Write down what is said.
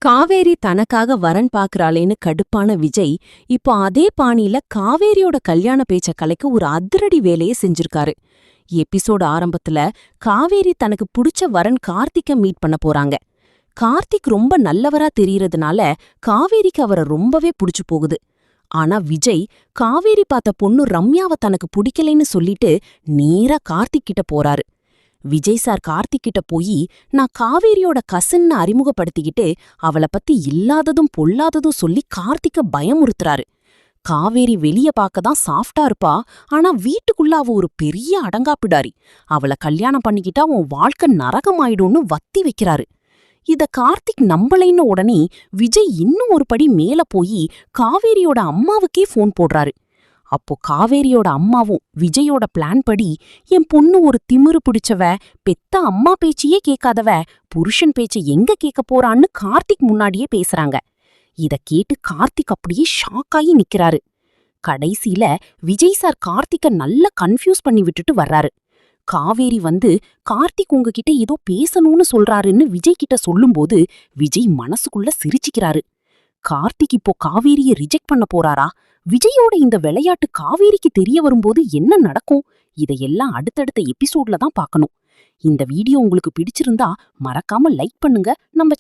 காவேரி தனக்காக வரன் பாக்குறாளேன்னு கடுப்பான விஜய் இப்போ அதே பாணியில காவேரியோட கல்யாண பேச்ச கலைக்க ஒரு அதிரடி வேலையை செஞ்சிருக்காரு. எபிசோட் ஆரம்பத்துல காவேரி தனக்கு புடிச்ச வரன் கார்த்திக்க மீட் பண்ண போறாங்க. கார்த்திக் ரொம்ப நல்லவரா தெரியறதுனால காவேரிக்கு அவரை ரொம்பவே புடிச்சு போகுது. ஆனா விஜய் காவேரி பார்த்த பொண்ணு ரம்யாவை தனக்கு பிடிக்கலைன்னு சொல்லிட்டு நேரா கார்த்திக் கிட்ட போறாரு. விஜய் சார் கார்த்திக் கிட்ட போய் நான் காவேரியோட கசின்னு அறிமுகப்படுத்திக்கிட்டு அவளை பத்தி இல்லாததும் பொல்லாததும் சொல்லி கார்த்திக்க பயமுறுத்துறாரு. காவேரி வெளிய பார்க்கதான் சாஃப்டா இருப்பா, ஆனா வீட்டுக்குள்ள அவ ஒரு பெரிய அடங்காப்பிடாரி. அவளை கல்யாணம் பண்ணிக்கிட்டா உன் வாழ்க்கை நரகமாயிடும்னு வத்தி வைக்கிறாரு. இத கார்த்திக் நம்பலைன்னு உடனே விஜய் இன்னும் ஒரு படி மேல போய் காவேரியோட அம்மாவுக்கே ஃபோன் போடுறாரு. அப்போ காவேரியோட அம்மாவும் விஜயோட பிளான் படி என் பொண்ணு ஒரு திமிரு பிடிச்சவ, பெத்த அம்மா பேச்சையே கேட்காதவ, புருஷன் பேச்சை எங்க கேட்க போறான்னு கார்த்திக் முன்னாடியே பேசுறாங்க. இத கேட்டு கார்த்திக் அப்படியே ஷாக்காயி நிக்கிறாரு. கடைசியில விஜய் சார் கார்த்திக்க நல்லா கன்ஃபியூஸ் பண்ணி விட்டுட்டு வர்றாரு. காவேரி வந்து கார்த்திக் உங்ககிட்ட ஏதோ பேசணும்னு சொல்றாருன்னு விஜய் கிட்ட சொல்லும்போது விஜய் மனசுக்குள்ள சிரிச்சுக்கிறாரு. கார்த்திக் இப்போ காவேரிய ரிஜெக்ட் பண்ண போறாரா? விஜயோட இந்த விளையாட்டு காவேரிக்கு தெரிய வரும்போது என்ன நடக்கும்? இதையெல்லாம் அடுத்தடுத்த எபிசோட்ல தான் பார்க்கணும். இந்த வீடியோ உங்களுக்கு பிடிச்சிருந்தா மறக்காம லைக் பண்ணுங்க. நம்ம